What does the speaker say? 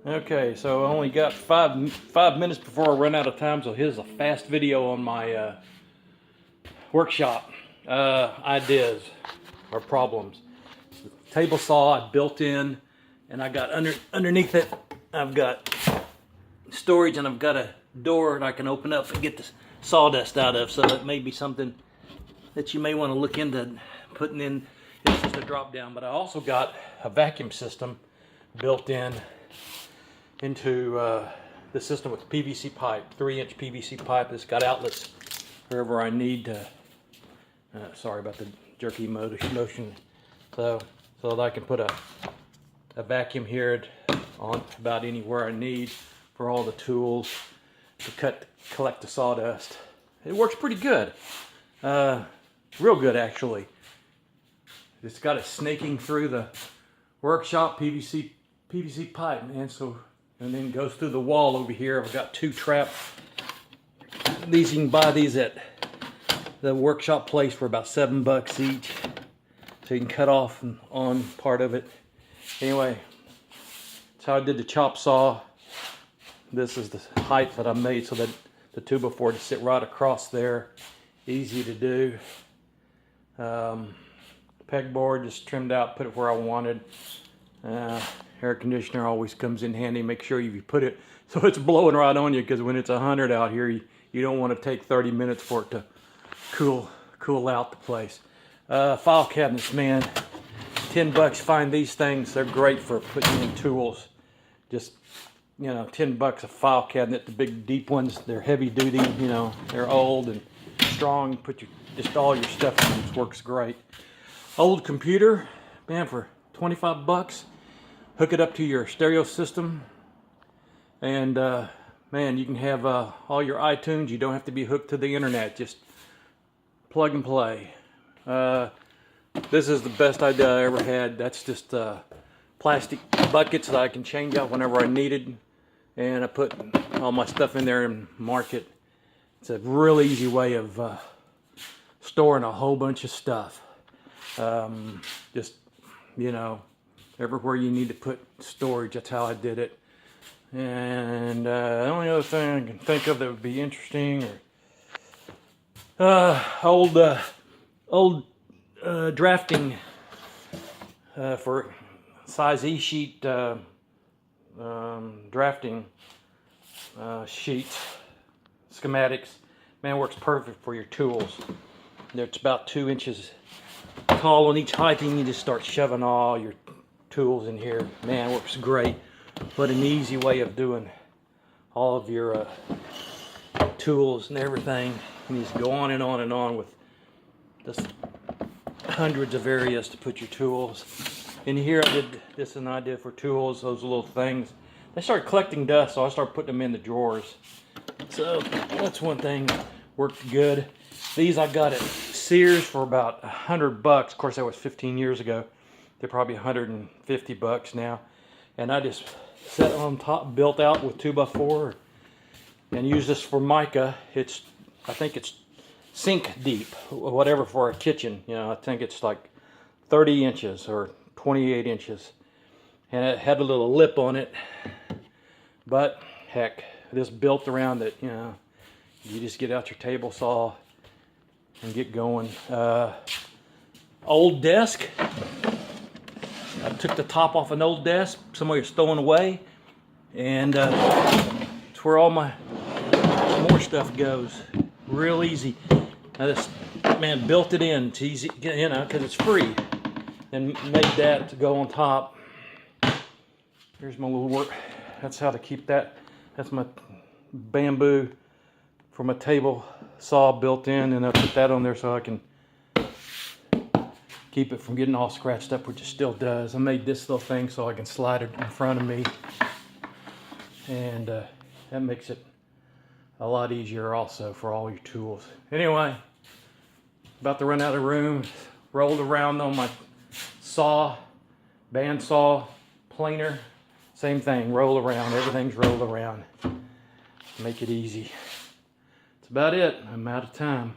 Okay, so I only got five minutes before I run out of time, so here's a fast video on my workshop ideas or problems. Table saw I built in, and I got underneath it, I've got storage, and I've got a door that I can open up and get the sawdust out of, so that may be something that you may want to look into putting in. It's just a drop down, but I also got a vacuum system built in into the system with PVC pipe, 3-inch PVC pipe. It's got outlets wherever I need to. Sorry about the jerky motion. So that I can put a vacuum here on about anywhere I need for all the tools to collect the sawdust. It works pretty good, real good actually. It's got it snaking through the workshop PVC pipe, man. And then goes through the wall over here. I've got 2 traps. These, you can buy these at the workshop place for about $7 each. So you can cut off and on part of it. Anyway, that's how I did the chop saw. This is the height that I made so that the 2x4 to sit right across there. Easy to do. Pegboard just trimmed out, put it where I wanted. Air conditioner always comes in handy. Make sure you put it so it's blowing right on you, because when it's 100 out here, you don't want to take 30 minutes for it to cool out the place. File cabinets, man, $10. Find these things. They're great for putting in tools. Just, $10 a file cabinet. The big deep ones, they're heavy duty. They're old and strong. Put just all your stuff in. It works great. Old computer, man, for $25. Hook it up to your stereo system, and man, you can have all your iTunes. You don't have to be hooked to the internet. Just plug and play. This is the best idea I ever had. That's just plastic buckets that I can change out whenever I needed, and I put all my stuff in there and mark it. It's a real easy way of storing a whole bunch of stuff. Just, everywhere you need to put storage, that's how I did it. And the only other thing I can think of that would be interesting, or old drafting for size E sheet drafting sheets, schematics. Man, works perfect for your tools. It's about 2 inches tall on each height, and you just start shoving all your tools in here. Man, it works great. But an easy way of doing all of your tools and everything. And just go on and on and on with just hundreds of areas to put your tools. In here I did this an idea for tools, those little things. They started collecting dust, so I started putting them in the drawers. So that's one thing that worked good. These I got at Sears for about $100. Of course, that was 15 years ago. They're probably $150 now. And I just set on top, built out with 2x4, and use this for mica. I think it's sink deep, whatever, for a kitchen. I think it's like 30 inches or 28 inches. And it had a little lip on it. But heck, this built around it. You just get out your table saw and get going. Old desk. I took the top off an old desk somebody was throwing away, and it's where all my more stuff goes. Real easy. I just, man, built it in. It's easy, because it's free, and made that to go on top. Here's my little work. That's how to keep that. That's my bamboo for my table saw built in, and I put that on there so I can keep it from getting all scratched up, which it still does. I made this little thing so I can slide it in front of me, and that makes it a lot easier also for all your tools. Anyway, about to run out of room. Rolled around on my saw, bandsaw, planer, same thing, roll around. Everything's rolled around. Make it easy. That's about it. I'm out of time.